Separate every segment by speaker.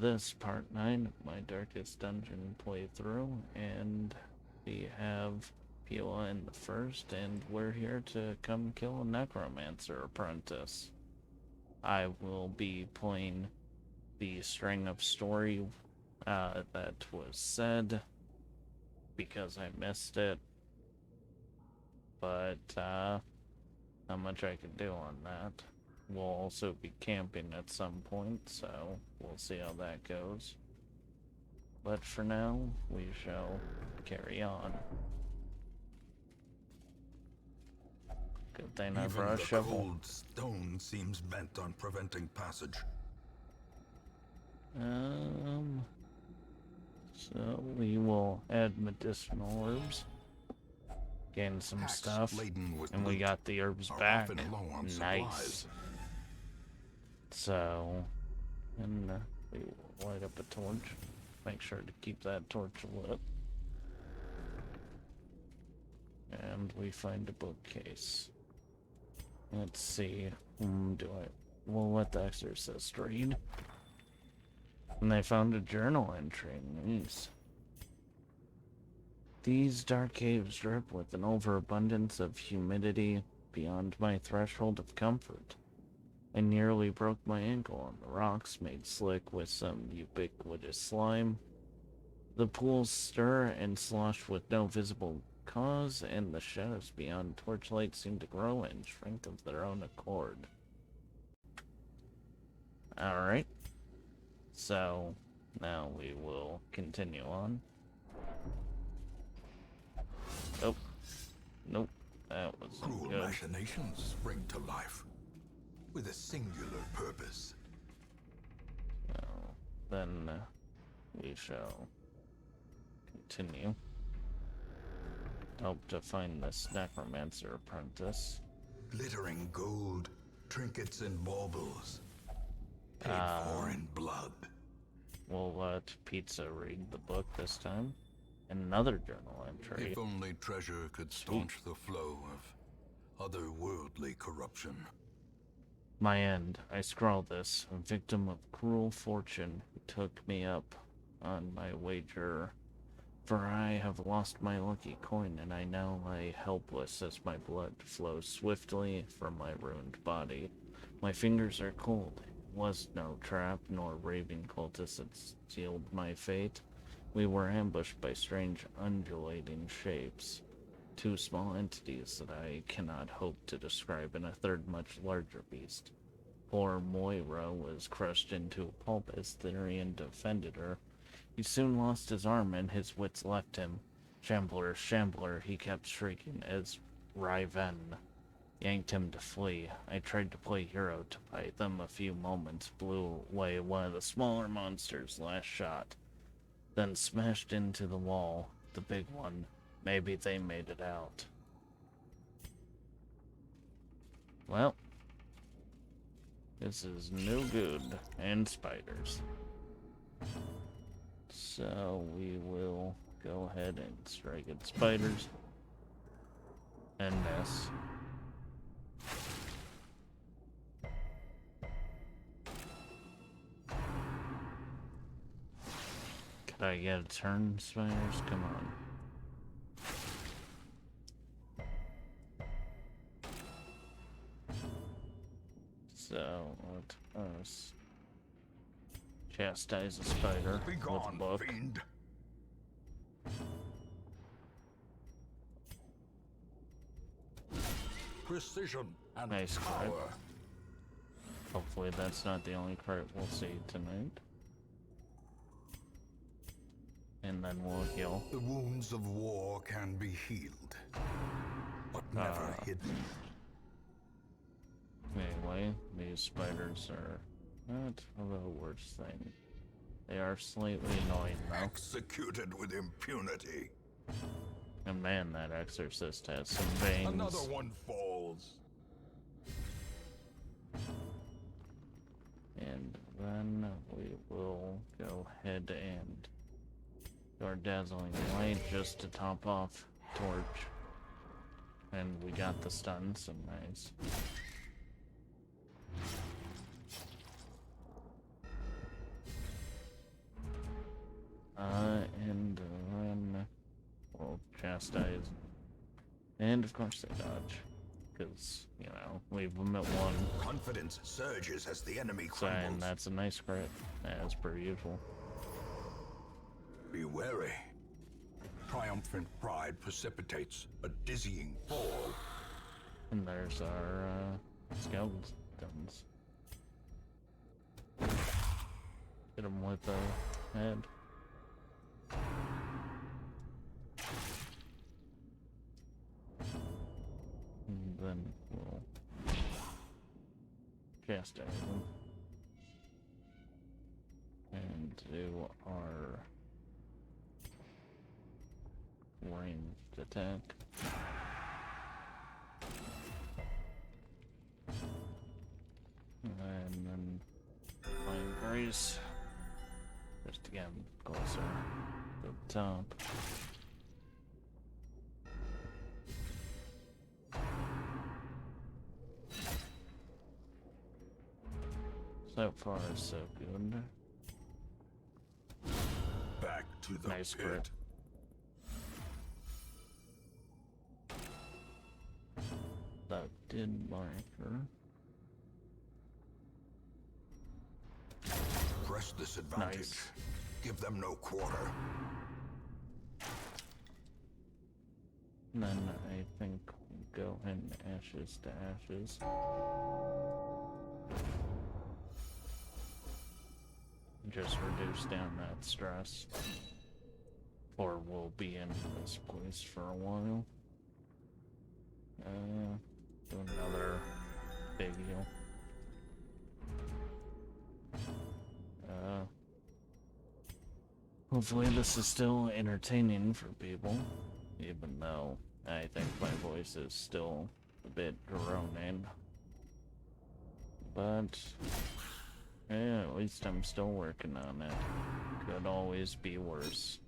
Speaker 1: this part 9 of my Darkest Dungeon playthrough, and we have Pila in the first, and we're here to come kill a Necromancer apprentice. I will be playing the string of story that was said because I missed it, but not much I can do on that. We'll also be camping at some point, so we'll see how that goes. But for now, we shall carry on. Good thing I brought a shovel.
Speaker 2: Even the cold stone seems bent on preventing passage.
Speaker 1: So we will add medicinal herbs, gain some
Speaker 2: Packs
Speaker 1: stuff,
Speaker 2: laden with
Speaker 1: and we
Speaker 2: loot
Speaker 1: got the herbs
Speaker 2: are
Speaker 1: back.
Speaker 2: often low on
Speaker 1: Nice.
Speaker 2: supplies.
Speaker 1: So, and we will light up a torch. Make sure to keep that torch lit. And we find a bookcase. Let's see. We'll let the exorcist read. And they found a journal entry. Nice. These dark caves drip with an overabundance of humidity beyond my threshold of comfort. I nearly broke my ankle on the rocks made slick with some ubiquitous slime. The pools stir and slosh with no visible cause, and the shadows beyond torchlight seem to grow and shrink of their own accord. Alright. So, now we will continue on. Oh. Nope. That was
Speaker 2: Cruel
Speaker 1: good.
Speaker 2: machinations spring to life with a singular purpose.
Speaker 1: Well, then we shall continue. Hope to find this Necromancer apprentice.
Speaker 2: Glittering gold, trinkets and baubles, paid for in blood.
Speaker 1: We'll let Pizza read the book this time. Another journal entry.
Speaker 2: If only treasure could staunch the flow of otherworldly corruption.
Speaker 1: My end. I scrawl this, a victim of cruel fortune who took me up on my wager. For I have lost my lucky coin, and I now lie helpless as my blood flows swiftly from my ruined body. My fingers are cold. It was no trap, nor raving cultists had sealed my fate. We were ambushed by strange undulating shapes. Two small entities that I cannot hope to describe, and a third much larger beast. Poor Moira was crushed into a pulp as Therian defended her. He soon lost his arm and his wits left him. Shambler, Shambler, he kept shrieking as Riven yanked him to flee. I tried to play hero to buy them a few moments, blew away one of the smaller monsters' last shot, then smashed into the wall, the big one. Maybe they made it out. Well, this is no good. And spiders. So we will go ahead and strike at spiders. And miss. Could I get a turn, spiders? Come on. So let us chastise a spider with a book.
Speaker 2: Fiend. Precision and
Speaker 1: Nice crit.
Speaker 2: power.
Speaker 1: Hopefully that's not the only crit we'll see tonight. And then we'll heal.
Speaker 2: The wounds of war can be healed, but never hidden.
Speaker 1: Anyway, these spiders are not the worst thing. They are slightly annoying though.
Speaker 2: Executed with impunity.
Speaker 1: And man, that exorcist has some veins.
Speaker 2: Another one falls.
Speaker 1: And then we will go ahead and do our dazzling light just to top off torch. And we got the stun, so nice. And then we'll chastise. And of course they dodge. Because, you know, leave them at 1.
Speaker 2: Confidence surges as the enemy
Speaker 1: So, and
Speaker 2: crumbles.
Speaker 1: that's a nice crit, as per usual.
Speaker 2: Be wary. Triumphant pride precipitates a dizzying fall.
Speaker 1: And there's our skeletons. Hit him with the head. And then we'll chastise him. And do our ranged attack. And then find Grace. Just again, closer to the top. So far, so good.
Speaker 2: Back to the
Speaker 1: Nice
Speaker 2: pit.
Speaker 1: crit. That did mark her.
Speaker 2: Press this advantage.
Speaker 1: Nice.
Speaker 2: Give them no quarter.
Speaker 1: And then I think we'll go ahead and ashes to ashes. Just reduce down that stress. Or we'll be in this place for a while. Do another big heal. Hopefully this is still entertaining for people, even though I think my voice is still a bit droning. But, yeah, at least I'm still working on it. Could always be worse.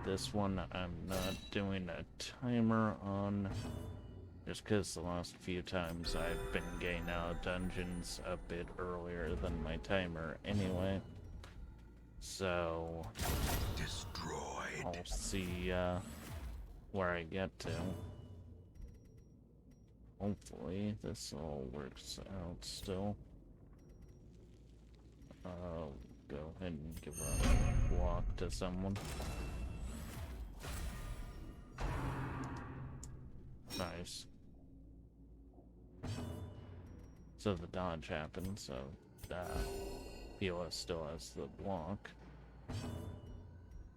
Speaker 1: This one I'm not doing a timer on, just because the last few times I've been getting out of dungeons a bit earlier than my timer anyway. So,
Speaker 2: Destroyed.
Speaker 1: I'll see where I get to. Hopefully this all works out still. Go ahead and give a block to someone. Nice. So the dodge happened, so POS still has the block.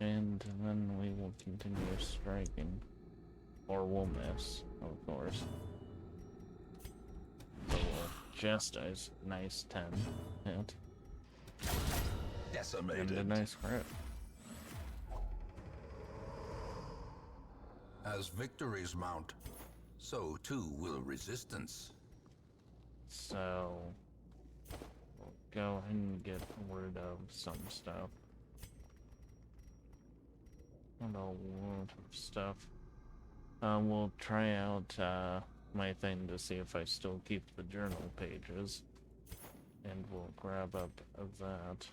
Speaker 1: And then we will continue striking. Or we'll miss, of course. So we'll chastise. Nice 10 hit.
Speaker 2: Decimated.
Speaker 1: And a nice crit.
Speaker 2: As victories mount, so too will resistance.
Speaker 1: So we'll go ahead and get rid of some stuff. Not a lot of stuff. We'll try out my thing to see if I still keep the journal pages. And we'll grab up that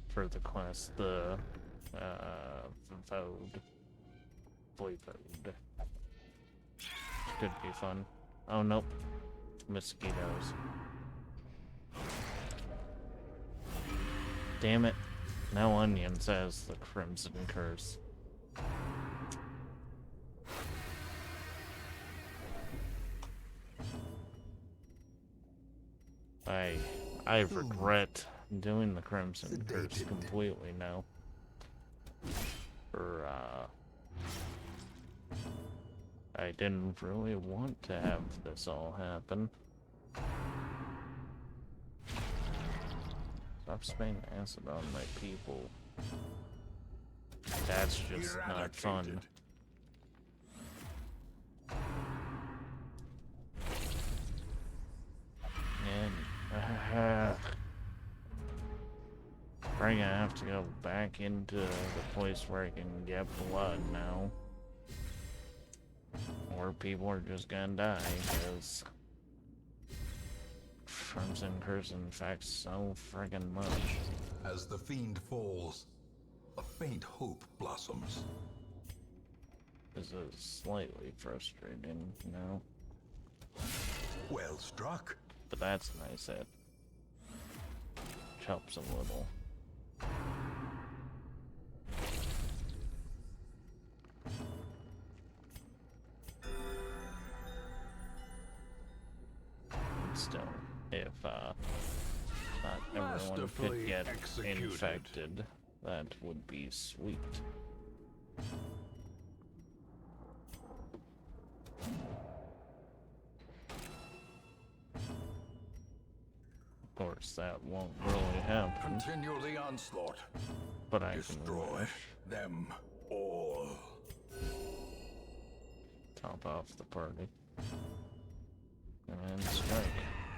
Speaker 1: for the class, the Void. Voivode. Could be fun. Oh nope. Mosquitoes. Damn it. Now Onion says the Crimson Curse. I regret doing the Crimson Curse completely now. For I didn't really want to have this all happen. Stop spraying acid on my people. That's just not fun. And probably gonna have to go back into the place where I can get blood now. Or people are just gonna die, because Crimson Curse infects so friggin' much.
Speaker 2: As the fiend falls, a faint hope blossoms.
Speaker 1: This is slightly frustrating, you know?
Speaker 2: Well struck.
Speaker 1: But that's a nice hit. Helps a little. Still, if not everyone could get infected, that would be sweet. Of course, that won't really happen.
Speaker 2: Continue the onslaught.
Speaker 1: But I
Speaker 2: Destroy
Speaker 1: can wish.
Speaker 2: them all.
Speaker 1: Top off the party. And strike.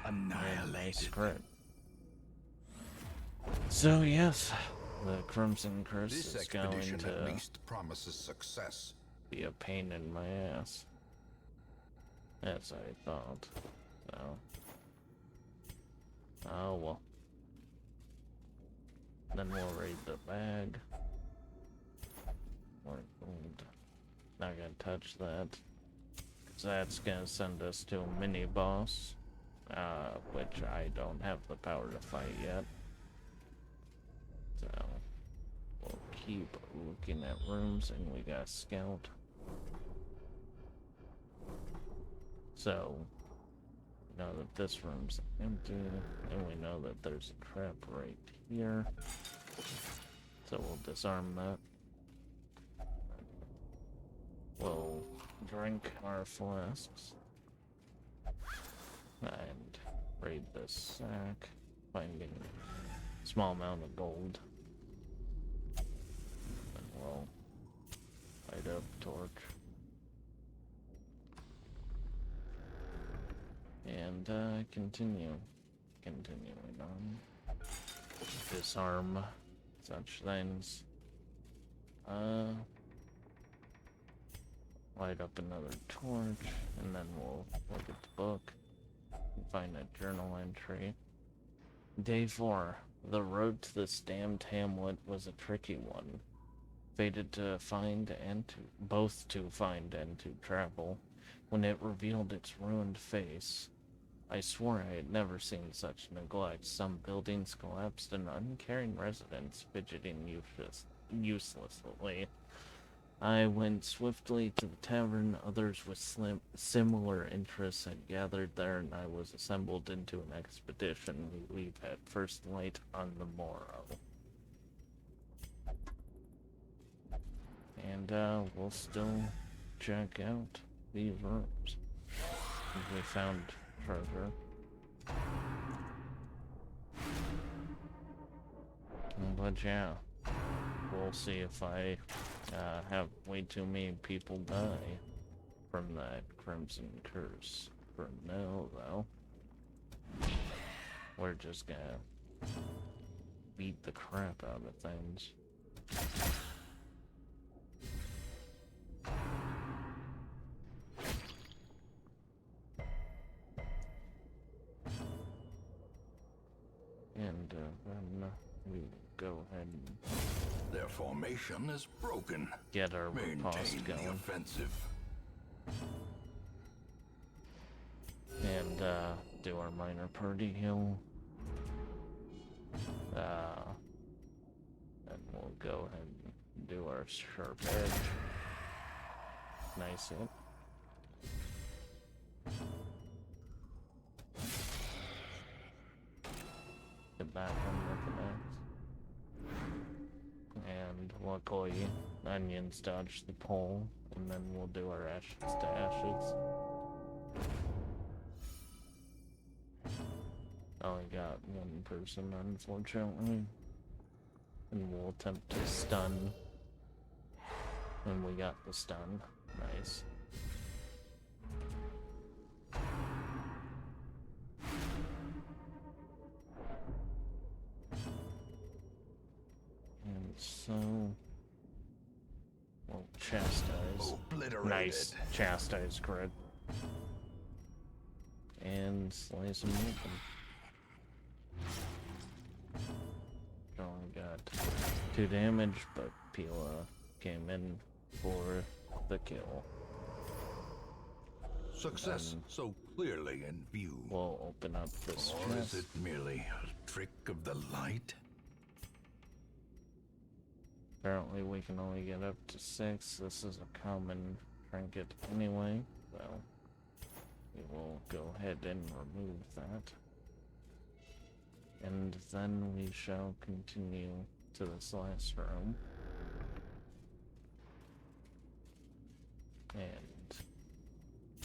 Speaker 2: Annihilated.
Speaker 1: Script. So yes, the Crimson Curse
Speaker 2: This
Speaker 1: is going
Speaker 2: expedition
Speaker 1: to
Speaker 2: at least promises success.
Speaker 1: be a pain in my ass. As I thought. So. Oh well. Then we'll raid the bag. More gold. Not gonna touch that. Cause that's gonna send us to a mini boss. Which I don't have the power to fight yet. So we'll keep looking at rooms, and we got scout. So we know that this room's empty, and we know that there's a trap right here. So we'll disarm that. We'll drink our flasks and raid this sack, finding a small amount of gold. And we'll light up torch. And continuing on. Disarm such things. Light up another torch, and then we'll look at the book and find a journal entry. Day 4. The road to this damned hamlet was a tricky one. Fated to find and to find and to travel. When it revealed its ruined face, I swore I had never seen such neglect. Some buildings collapsed and uncaring residents fidgeting uselessly. I went swiftly to the tavern. Others with similar interests had gathered there, and I was assembled into an expedition. We leave at first light on the morrow. And we'll still check out these rooms. We found treasure. But yeah, we'll see if I have way too many people die from that Crimson Curse. For now, though, we're just gonna beat the crap out of things. And then we will go ahead and
Speaker 2: Their formation is broken.
Speaker 1: get our riposte
Speaker 2: Maintain the
Speaker 1: going.
Speaker 2: offensive.
Speaker 1: And do our minor party heal. And we'll go ahead and do our sharp edge. Nice hit. Get back on with the axe. And luckily, onions dodged the pole, and then we'll do our ashes to ashes. Only got one person, unfortunately. And we'll attempt to stun. And we got the stun. Nice. And so we'll chastise.
Speaker 2: Obliterated.
Speaker 1: Nice. Chastise crit. And slice them open. Only got 2 damage, but Pila came in for the kill.
Speaker 2: Success so clearly in view.
Speaker 1: We'll open up this
Speaker 2: Or is
Speaker 1: chest.
Speaker 2: it merely a trick of the light?
Speaker 1: Apparently we can only get up to 6. This is a common trinket anyway, so we will go ahead and remove that. And then we shall continue to this last room. And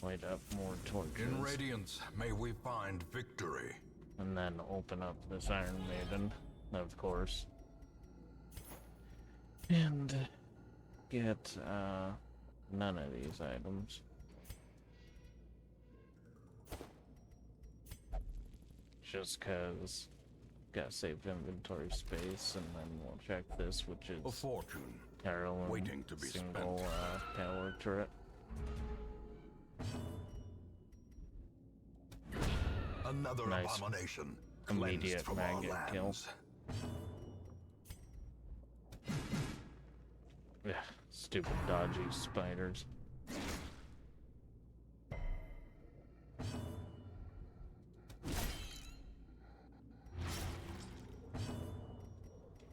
Speaker 1: light up more torches.
Speaker 2: In Radiance, may we find victory.
Speaker 1: And then open up this Iron Maiden, of course. And get none of these items. Just cause got saved inventory space, and then we'll check this, which
Speaker 2: A
Speaker 1: is
Speaker 2: fortune
Speaker 1: Heirloom
Speaker 2: waiting to be
Speaker 1: single
Speaker 2: spent.
Speaker 1: power turret.
Speaker 2: Another
Speaker 1: Nice.
Speaker 2: abomination
Speaker 1: Immediate
Speaker 2: cleansed from our
Speaker 1: maggot kill.
Speaker 2: lands.
Speaker 1: Yeah, stupid dodgy spiders.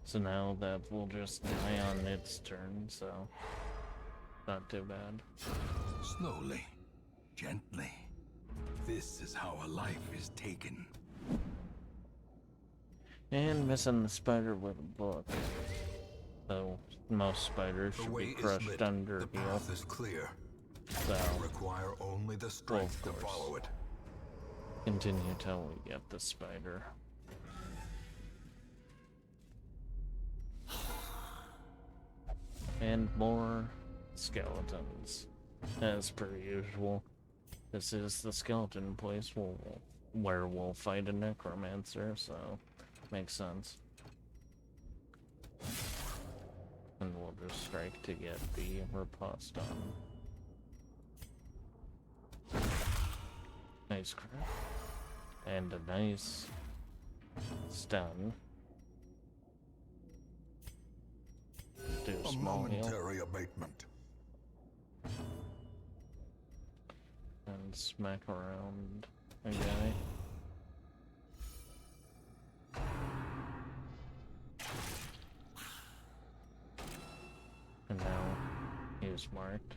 Speaker 1: So now that will just die on its turn, so not too bad.
Speaker 2: Slowly, gently. This is how a life is taken.
Speaker 1: And missing the spider with a book. Though most spiders
Speaker 2: The
Speaker 1: should
Speaker 2: way
Speaker 1: be
Speaker 2: is
Speaker 1: crushed
Speaker 2: lit.
Speaker 1: under
Speaker 2: The
Speaker 1: heel.
Speaker 2: path is clear.
Speaker 1: So
Speaker 2: Require only the strength to
Speaker 1: course.
Speaker 2: follow it.
Speaker 1: continue till we get the spider. And more skeletons, as per usual. This is the skeleton place where we'll fight a necromancer, so makes sense. And we'll just strike to get the riposte done. Nice crit. And a nice stun. Do a
Speaker 2: A
Speaker 1: small heal.
Speaker 2: momentary abatement.
Speaker 1: And smack around a guy. And now he is marked.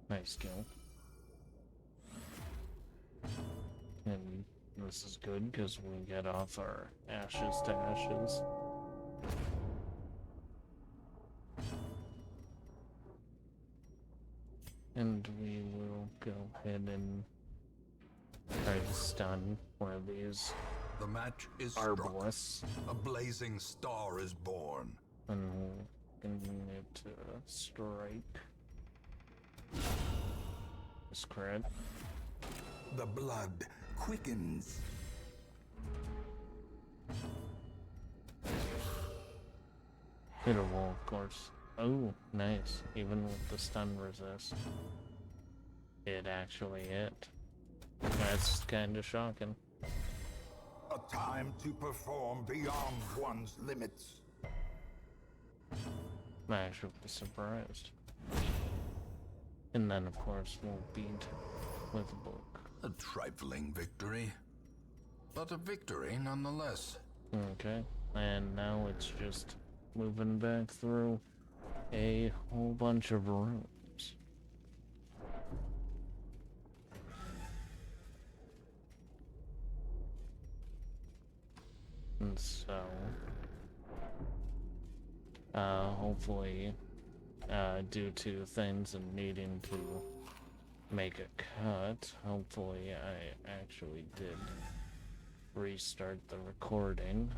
Speaker 1: Nice kill. And this is good because we get off our ashes to ashes. And we will go ahead and try to stun one of these
Speaker 2: The match is struck.
Speaker 1: arbalists.
Speaker 2: A blazing star is born.
Speaker 1: And we'll continue to strike. This crit.
Speaker 2: The blood quickens.
Speaker 1: Hittable, of course. Oh, nice. Even with the stun resist. It actually hit. That's kind of shocking.
Speaker 2: A time to perform beyond one's limits.
Speaker 1: I'm actually surprised. And then, of course, we'll beat with a book.
Speaker 2: A trifling victory, but a victory nonetheless.
Speaker 1: Okay. And now it's just moving back through a whole bunch of rooms. And so, hopefully, due to things and needing to make a cut, hopefully I actually did restart the recording.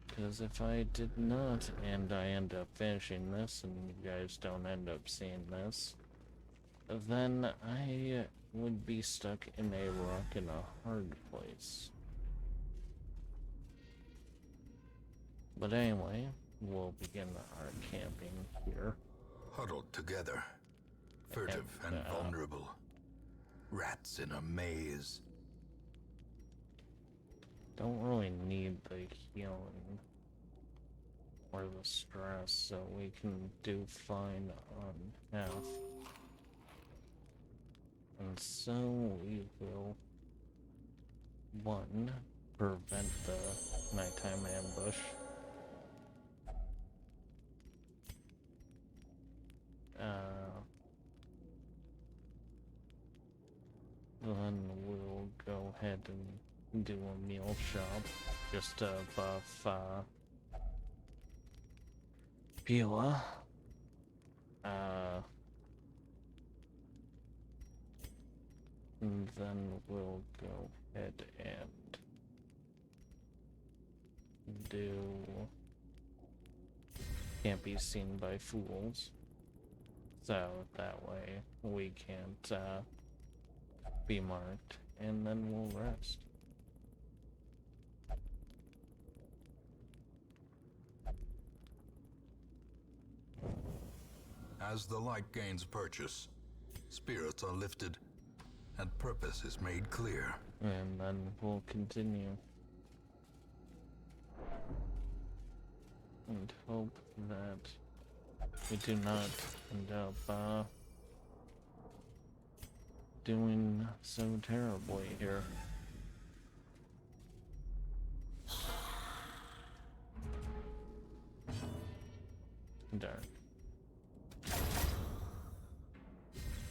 Speaker 1: Because if I did not, and I end up finishing this, and you guys don't end up seeing this, then I would be stuck in a rock and a hard place. But anyway, we'll begin our camping here.
Speaker 2: Huddled together, furtive and vulnerable. Rats in a maze.
Speaker 1: Don't really need the healing or the stress, so we can do fine on half. And so we will, one, prevent the nighttime ambush. Then we'll go ahead and do a meal shop just to buff Pila. And then we'll go ahead and do can't be seen by fools. So that way we can't be marked, and then we'll rest.
Speaker 2: As the light gains purchase, spirits are lifted, and purpose is made clear.
Speaker 1: And then we'll continue. And hope that we do not end up doing so terribly here. Dark.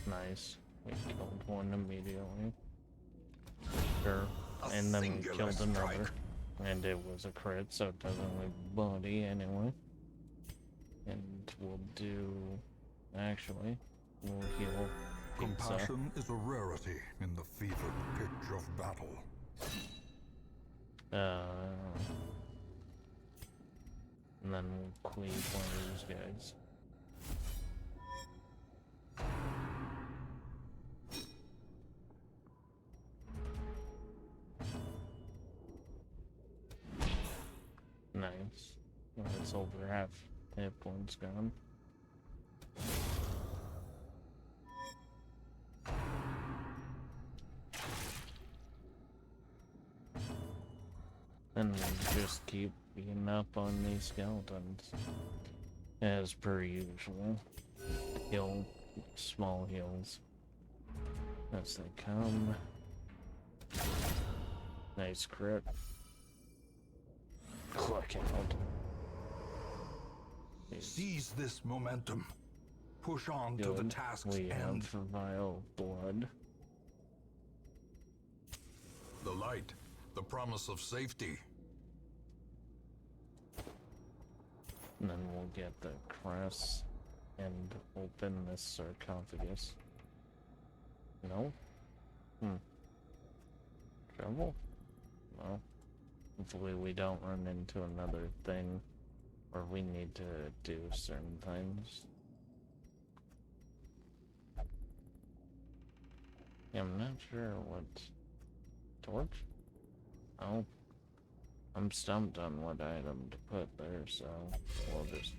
Speaker 1: Nice. We killed one immediately. Sure. And then we killed another. And it was a crit, so it doesn't leave body anyway. And we'll do... Actually, we'll heal Pizza.
Speaker 2: Compassion is a rarity in the fevered pitch of battle.
Speaker 1: And then we'll cleave one of these guys. Nice. Well, it's over half hit points gone. And we'll just keep beating up on these skeletons. As per usual. Heal, small heals. As they come. Nice crit. Click out.
Speaker 2: Seize this momentum. Push on to the task's
Speaker 1: we
Speaker 2: end.
Speaker 1: have vile blood.
Speaker 2: The light, the promise of safety.
Speaker 1: And then we'll get the crest and open this sarcophagus. No? Trouble? No. Hopefully we don't run into another thing where we need to do certain things. Yeah, I'm not sure what... Torch? Oh. I'm stumped on what item to put there, so we'll just...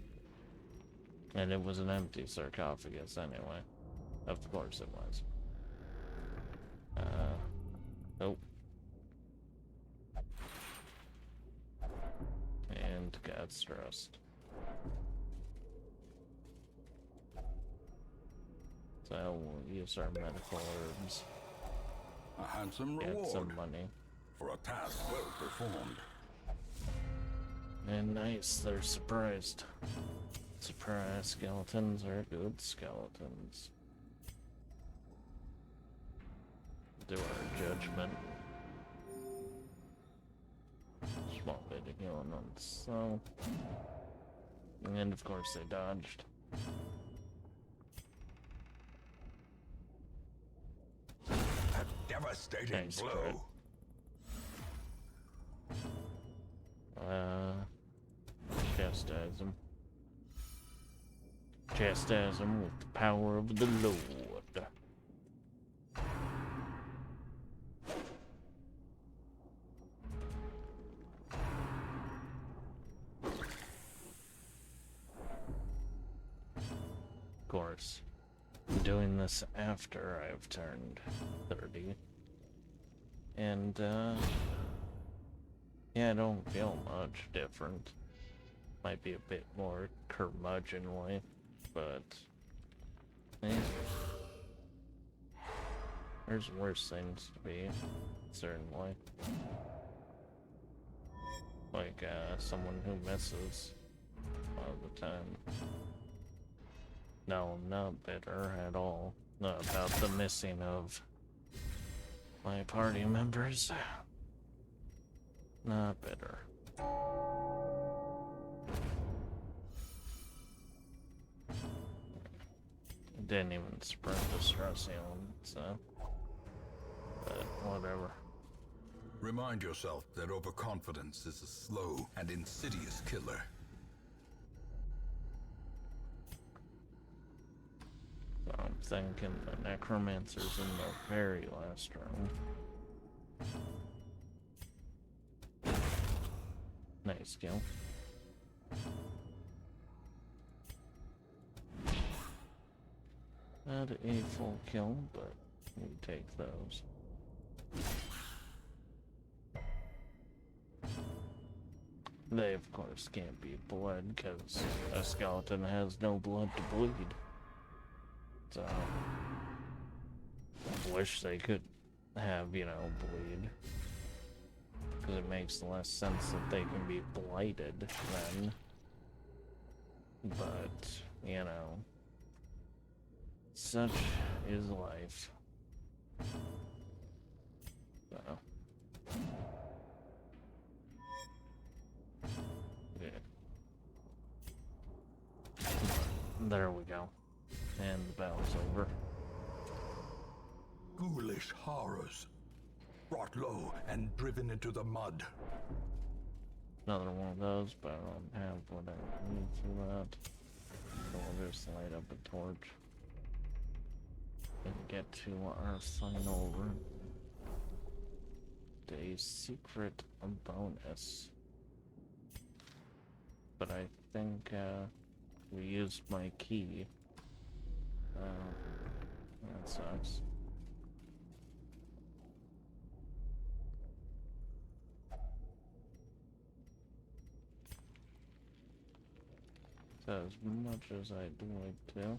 Speaker 1: And it was an empty sarcophagus anyway. Of course it was. Nope. And God's Trust. So we'll use our medical herbs.
Speaker 2: A handsome
Speaker 1: Get
Speaker 2: reward
Speaker 1: some money.
Speaker 2: for a task well performed.
Speaker 1: And nice, they're surprised. Surprise skeletons are good skeletons. Do our judgment. Small bit of healing on so. And of course they dodged.
Speaker 2: A devastating
Speaker 1: Nice
Speaker 2: blow.
Speaker 1: crit. Chastise him. Chastise him with the power of the Lord. doing this after I've turned 30. And, yeah, I don't feel much different. Might be a bit more curmudgeonly, but, eh. There's worse things to be, certainly. Like, someone who misses all the time. No, I'm not bitter at all about the missing of my party members. Not bitter. Didn't even sprint the stress element, so. But whatever.
Speaker 2: Remind yourself that overconfidence is a slow and insidious killer.
Speaker 1: So I'm thinking the necromancer's in the very last room. Nice kill. Not a full kill, but we take those. They, of course, can't be bled because a skeleton has no blood to bleed. So, I wish they could have, you know, bleed. Because it makes less sense that they can be blighted then. But, you know, such is life. So. Yeah. There we go. And the battle's over.
Speaker 2: Ghoulish horrors. Brought low and driven into the mud.
Speaker 1: Another one of those, but I don't have what I need for that. So we'll just light up a torch. And get to our final room. A secret bonus. But I think we used my key. That sucks. So as much as I'd like to,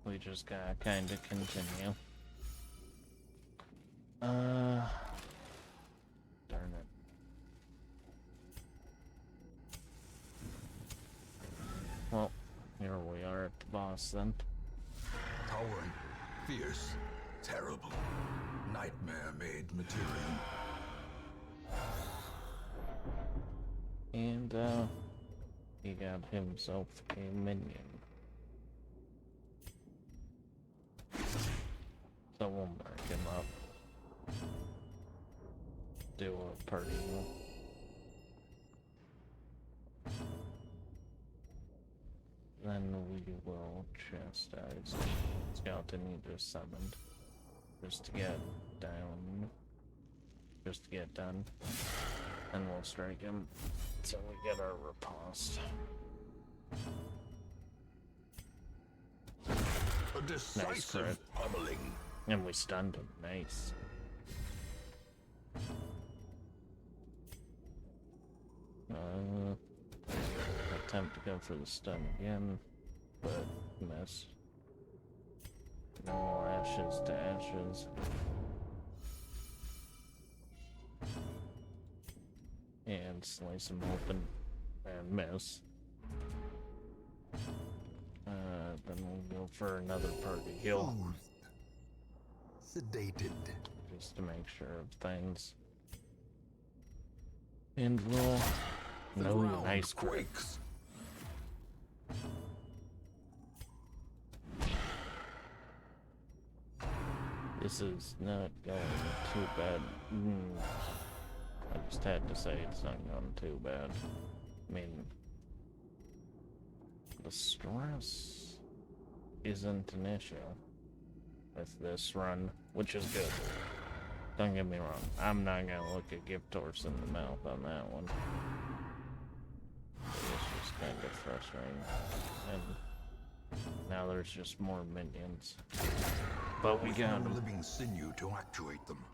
Speaker 1: we just gotta kinda continue. Darn it. Well, here we are at the boss then.
Speaker 2: Towering, fierce, terrible. Nightmare-made material.
Speaker 1: And, he got himself a minion. So we'll mark him up. Do a party roll. Then we will chastise skeleton he just summoned. Just to get down. Just to get done. And we'll strike him. So we get our riposte.
Speaker 2: A decisive pummeling.
Speaker 1: And we stunned him. Nice. Attempt to go for the stun again, but miss. No ashes to ashes. And slice him open and miss. Then we'll go for another party heal.
Speaker 2: Sedated.
Speaker 1: Just to make sure of things. And we'll... No, nice
Speaker 2: quakes.
Speaker 1: This is not going too bad. I just had to say it's not going too bad. I mean, the stress isn't an issue with this run, which is good. Don't get me wrong, I'm not gonna look a gift horse in the mouth on that one. It's just kind of frustrating. And now there's just more minions. But we
Speaker 2: With
Speaker 1: got
Speaker 2: no living sinew to actuate them,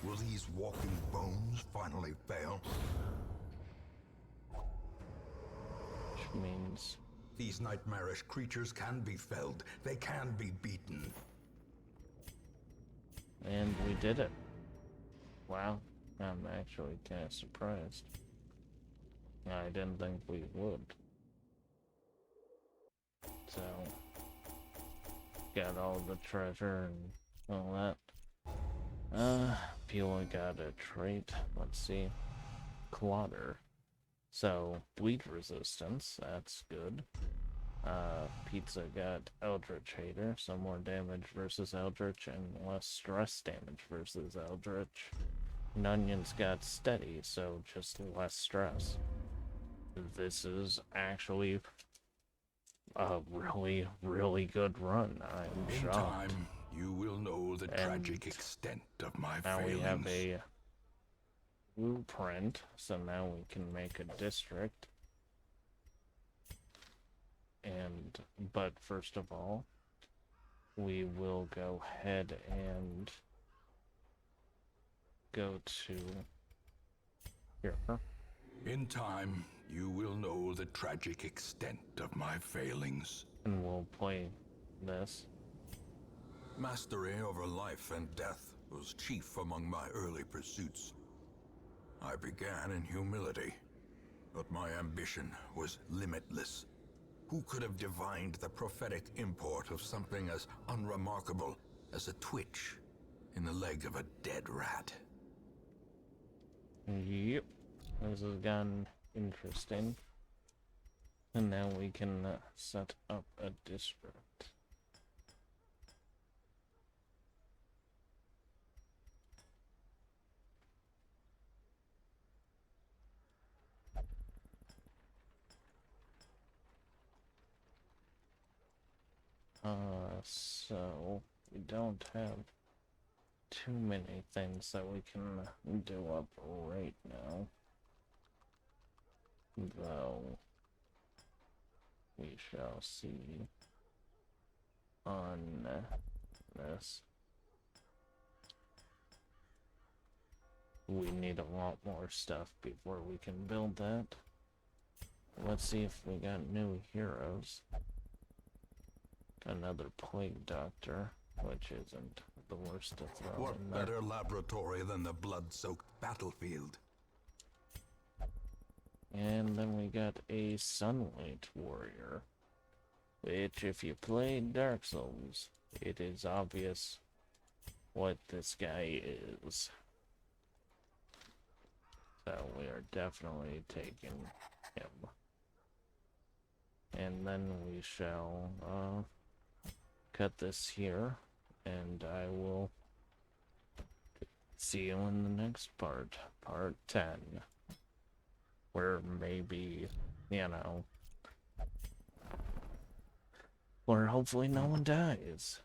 Speaker 2: will these walking bones finally fail?
Speaker 1: which means
Speaker 2: These nightmarish creatures can be felled. They can be beaten.
Speaker 1: and we did it. Wow, I'm actually kind of surprised. I didn't think we would. So, got all the treasure and all that. Pila got a trait. Let's see. Clotter. So, bleed resistance, that's good. Pizza got Eldritch Hater, so more damage versus Eldritch and less stress damage versus Eldritch. And Onion's got Steady, so just less stress. This is actually a really, really good run. I'm
Speaker 2: In
Speaker 1: shocked.
Speaker 2: time, you will know the tragic extent of my
Speaker 1: Now
Speaker 2: failings.
Speaker 1: we have a blueprint, so now we can make a district. But first of all, we will go ahead and go to here.
Speaker 2: In time, you will know the tragic extent of my failings.
Speaker 1: And we'll play this.
Speaker 2: Mastery over life and death was chief among my early pursuits. I began in humility, but my ambition was limitless. Who could have divined the prophetic import of something as unremarkable as a twitch in the leg of a dead rat?
Speaker 1: Yep, this has gotten interesting. And now we can set up a district. So we don't have too many things that we can do up right now. Though we shall see on this. We need a lot more stuff before we can build that. Let's see if we got new heroes. Another plague doctor, which isn't the worst to throw
Speaker 2: What
Speaker 1: in there.
Speaker 2: better laboratory than the blood-soaked battlefield?
Speaker 1: And then we got a Sunlight Warrior, which if you played Dark Souls, it is obvious what this guy is. So we are definitely taking him. And then we shall cut this here, and I will see you in the next part, part 10. Where maybe, you know, where hopefully no one dies.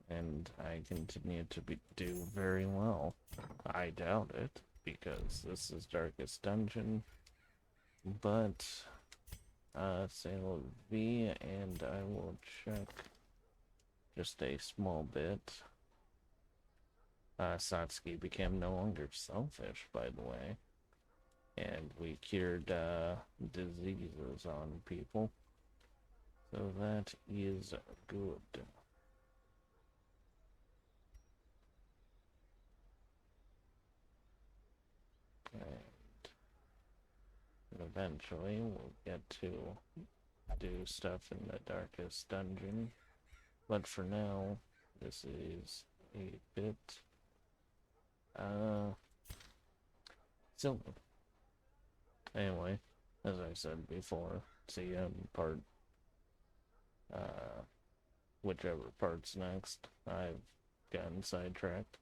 Speaker 1: And I continue to do very well. I doubt it, because this is Darkest Dungeon. But, say V, and I will check just a small bit. Satsuki became no longer selfish, by the way. And we cured diseases on people. So that is good. And eventually we'll get to do stuff in the Darkest Dungeon. But for now, this is a bit silly. Anyway, as I said before, see you in part whichever part's next. I've gotten sidetracked.